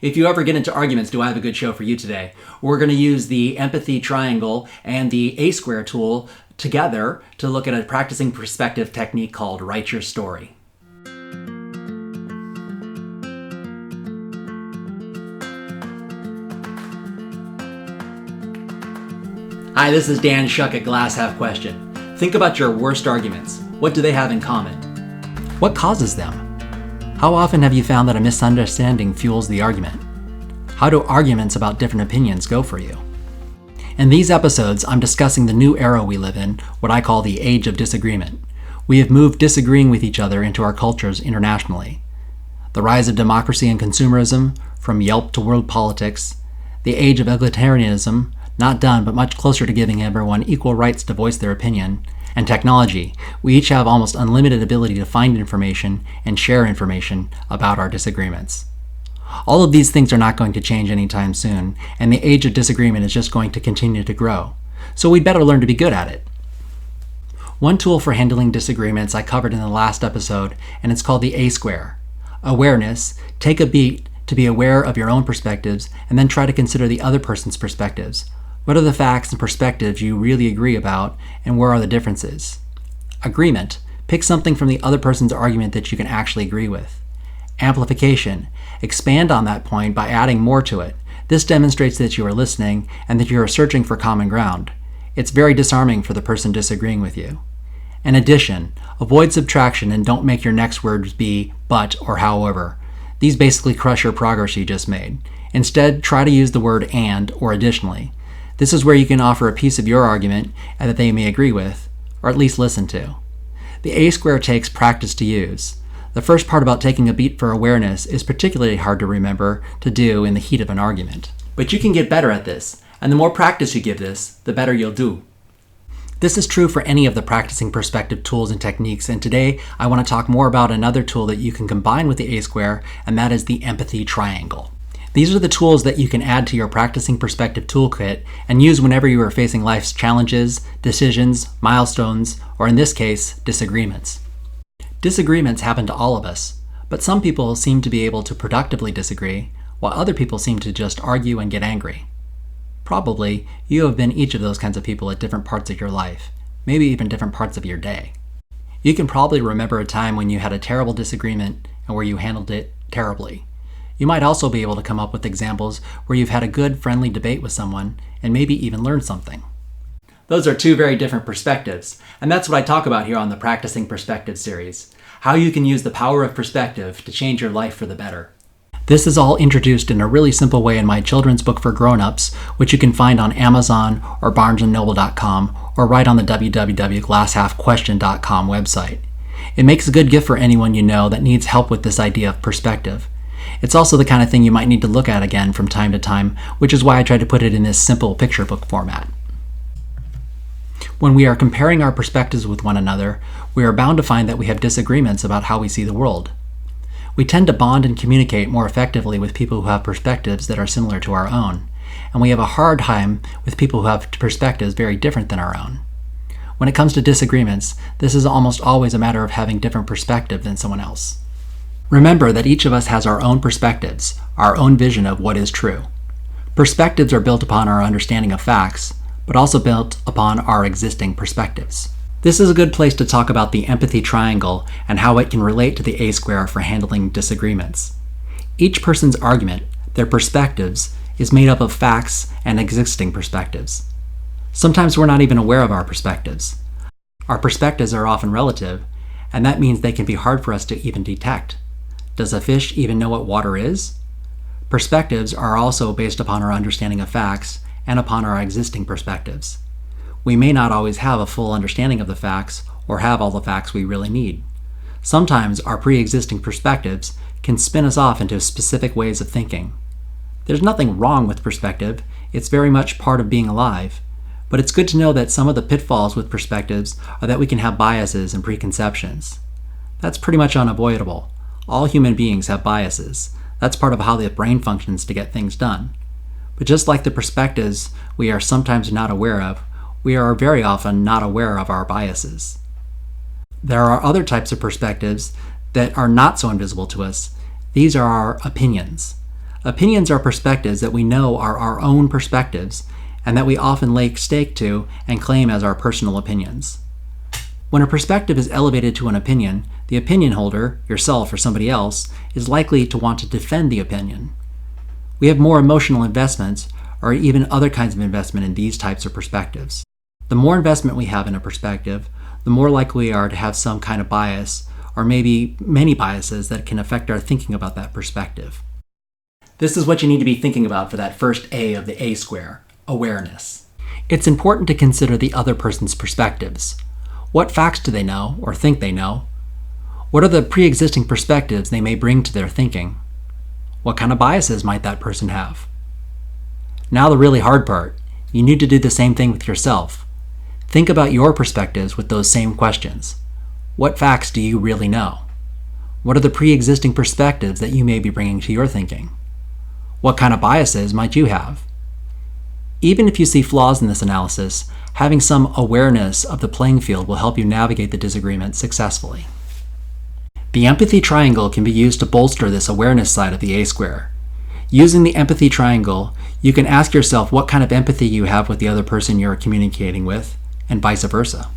If you ever get into arguments, do I have a good show for you today? We're going to use the empathy triangle and the A-square tool together to look at a practicing perspective technique called Write Your Story. Hi, this is Dan Shuck at Glass Half Question. Think about your worst arguments. What do they have in common? What causes them? How often have you found that a misunderstanding fuels the argument? How do arguments about different opinions go for you? In these episodes, I'm discussing the new era we live in, what I call the age of disagreement. We have moved disagreeing with each other into our cultures internationally. The rise of democracy and consumerism, from Yelp to world politics, the age of egalitarianism, not done but much closer to giving everyone equal rights to voice their opinion, and technology. We each have almost unlimited ability to find information and share information about our disagreements. All of these things are not going to change anytime soon, and the age of disagreement is just going to continue to grow. So we'd better learn to be good at it. One tool for handling disagreements I covered in the last episode, and it's called the A-square. Awareness, take a beat to be aware of your own perspectives, and then try to consider the other person's perspectives. What are the facts and perspectives you really agree about, and where are the differences? Agreement. Pick something from the other person's argument that you can actually agree with. Amplification. Expand on that point by adding more to it. This demonstrates that you are listening and that you are searching for common ground. It's very disarming for the person disagreeing with you. And addition. Avoid subtraction and don't make your next words be but or however. These basically crush your progress you just made. Instead, try to use the word and or additionally. This is where you can offer a piece of your argument and that they may agree with, or at least listen to. The A-square takes practice to use. The first part about taking a beat for awareness is particularly hard to remember to do in the heat of an argument. But you can get better at this, and the more practice you give this, the better you'll do. This is true for any of the practicing perspective tools and techniques, and today I want to talk more about another tool that you can combine with the A-square, and that is the empathy triangle. These are the tools that you can add to your practicing perspective toolkit and use whenever you are facing life's challenges, decisions, milestones, or in this case, disagreements. Disagreements happen to all of us, but some people seem to be able to productively disagree, while other people seem to just argue and get angry. Probably, you have been each of those kinds of people at different parts of your life, maybe even different parts of your day. You can probably remember a time when you had a terrible disagreement and where you handled it terribly. You might also be able to come up with examples where you've had a good, friendly debate with someone and maybe even learned something. Those are two very different perspectives, and that's what I talk about here on the Practicing Perspective series, how you can use the power of perspective to change your life for the better. This is all introduced in a really simple way in my children's book for grown-ups, which you can find on Amazon or BarnesandNoble.com or right on the www.glasshalfquestion.com website. It makes a good gift for anyone you know that needs help with this idea of perspective. It's also the kind of thing you might need to look at again from time to time, which is why I try to put it in this simple picture book format. When we are comparing our perspectives with one another, we are bound to find that we have disagreements about how we see the world. We tend to bond and communicate more effectively with people who have perspectives that are similar to our own, and we have a hard time with people who have perspectives very different than our own. When it comes to disagreements, this is almost always a matter of having different perspective than someone else. Remember that each of us has our own perspectives, our own vision of what is true. Perspectives are built upon our understanding of facts, but also built upon our existing perspectives. This is a good place to talk about the empathy triangle and how it can relate to the A-square for handling disagreements. Each person's argument, their perspectives, is made up of facts and existing perspectives. Sometimes we're not even aware of our perspectives. Our perspectives are often relative, and that means they can be hard for us to even detect. Does a fish even know what water is? Perspectives are also based upon our understanding of facts and upon our existing perspectives. We may not always have a full understanding of the facts or have all the facts we really need. Sometimes our pre-existing perspectives can spin us off into specific ways of thinking. There's nothing wrong with perspective, it's very much part of being alive, but it's good to know that some of the pitfalls with perspectives are that we can have biases and preconceptions. That's pretty much unavoidable. All human beings have biases. That's part of how the brain functions to get things done. But just like the perspectives we are sometimes not aware of, we are very often not aware of our biases. There are other types of perspectives that are not so invisible to us. These are our opinions. Opinions are perspectives that we know are our own perspectives and that we often lay stake to and claim as our personal opinions. When a perspective is elevated to an opinion, the opinion holder, yourself or somebody else, is likely to want to defend the opinion. We have more emotional investments or even other kinds of investment in these types of perspectives. The more investment we have in a perspective, the more likely we are to have some kind of bias or maybe many biases that can affect our thinking about that perspective. This is what you need to be thinking about for that first A of the A square, awareness. It's important to consider the other person's perspectives. What facts do they know or think they know? What are the pre-existing perspectives they may bring to their thinking? What kind of biases might that person have? Now the really hard part. You need to do the same thing with yourself. Think about your perspectives with those same questions. What facts do you really know? What are the pre-existing perspectives that you may be bringing to your thinking? What kind of biases might you have? Even if you see flaws in this analysis, having some awareness of the playing field will help you navigate the disagreement successfully. The empathy triangle can be used to bolster this awareness side of the A square. Using the empathy triangle, you can ask yourself what kind of empathy you have with the other person you're communicating with, and vice versa.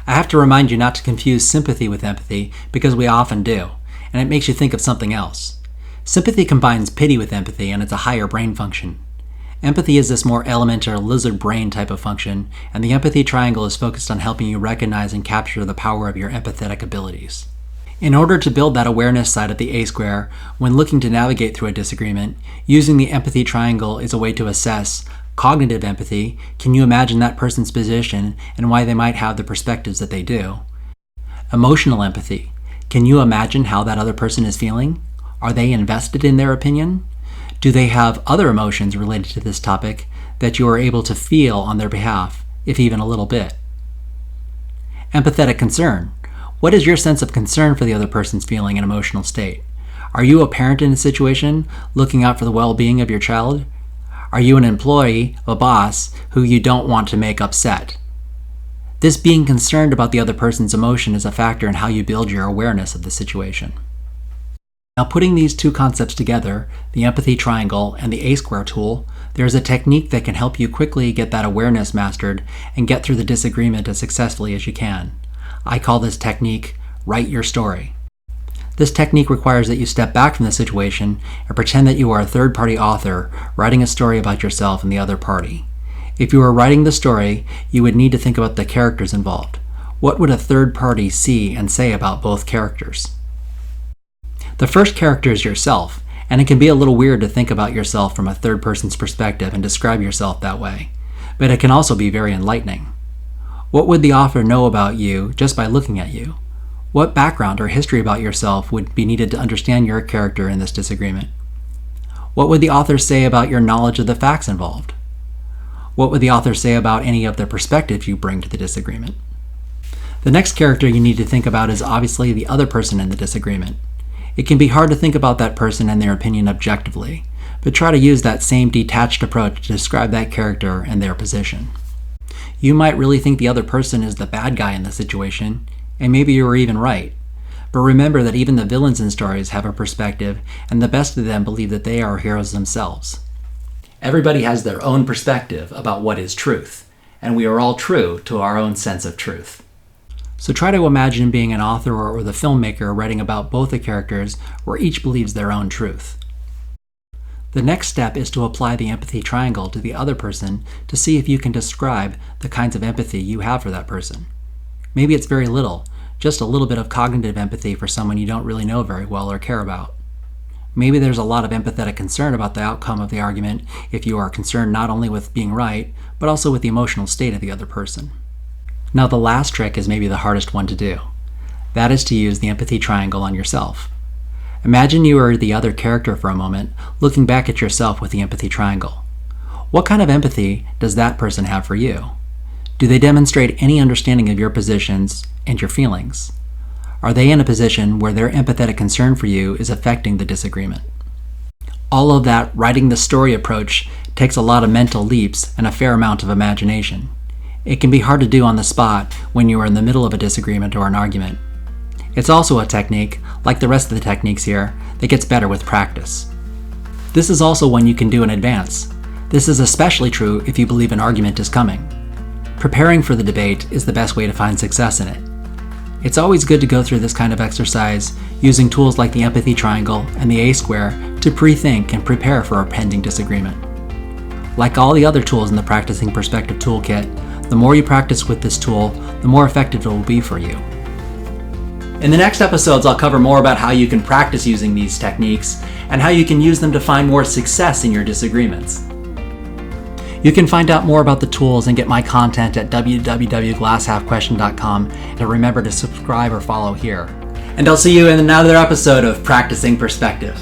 I have to remind you not to confuse sympathy with empathy because we often do, and it makes you think of something else. Sympathy combines pity with empathy, and it's a higher brain function. Empathy is this more elementary lizard brain type of function, and the empathy triangle is focused on helping you recognize and capture the power of your empathetic abilities. In order to build that awareness side of the A square, when looking to navigate through a disagreement, using the empathy triangle is a way to assess cognitive empathy. Can you imagine that person's position and why they might have the perspectives that they do? Emotional empathy. Can you imagine how that other person is feeling? Are they invested in their opinion? Do they have other emotions related to this topic that you are able to feel on their behalf, if even a little bit? Empathetic concern. What is your sense of concern for the other person's feeling and emotional state? Are you a parent in a situation looking out for the well-being of your child? Are you an employee, a boss, who you don't want to make upset? This being concerned about the other person's emotion is a factor in how you build your awareness of the situation. Now, putting these two concepts together, the empathy triangle and the A-square tool, there's a technique that can help you quickly get that awareness mastered and get through the disagreement as successfully as you can. I call this technique, write your story. This technique requires that you step back from the situation and pretend that you are a third-party author writing a story about yourself and the other party. If you were writing the story, you would need to think about the characters involved. What would a third party see and say about both characters? The first character is yourself, and it can be a little weird to think about yourself from a third person's perspective and describe yourself that way, but it can also be very enlightening. What would the author know about you just by looking at you? What background or history about yourself would be needed to understand your character in this disagreement? What would the author say about your knowledge of the facts involved? What would the author say about any of the perspectives you bring to the disagreement? The next character you need to think about is obviously the other person in the disagreement. It can be hard to think about that person and their opinion objectively, but try to use that same detached approach to describe that character and their position. You might really think the other person is the bad guy in the situation, and maybe you were even right. But remember that even the villains in stories have a perspective, and the best of them believe that they are heroes themselves. Everybody has their own perspective about what is truth, and we are all true to our own sense of truth. So try to imagine being an author or the filmmaker writing about both the characters where each believes their own truth. The next step is to apply the empathy triangle to the other person to see if you can describe the kinds of empathy you have for that person. Maybe it's very little, just a little bit of cognitive empathy for someone you don't really know very well or care about. Maybe there's a lot of empathetic concern about the outcome of the argument if you are concerned not only with being right, but also with the emotional state of the other person. Now the last trick is maybe the hardest one to do. That is to use the empathy triangle on yourself. Imagine you are the other character for a moment, looking back at yourself with the empathy triangle. What kind of empathy does that person have for you? Do they demonstrate any understanding of your positions and your feelings? Are they in a position where their empathetic concern for you is affecting the disagreement? All of that writing the story approach takes a lot of mental leaps and a fair amount of imagination. It can be hard to do on the spot when you are in the middle of a disagreement or an argument. It's also a technique, like the rest of the techniques here, that gets better with practice. This is also one you can do in advance. This is especially true if you believe an argument is coming. Preparing for the debate is the best way to find success in it. It's always good to go through this kind of exercise using tools like the empathy triangle and the A-square to pre-think and prepare for a pending disagreement. Like all the other tools in the Practicing Perspective Toolkit, the more you practice with this tool, the more effective it will be for you. In the next episodes, I'll cover more about how you can practice using these techniques and how you can use them to find more success in your disagreements. You can find out more about the tools and get my content at www.glasshalfquestion.com, and remember to subscribe or follow here. And I'll see you in another episode of Practicing Perspective.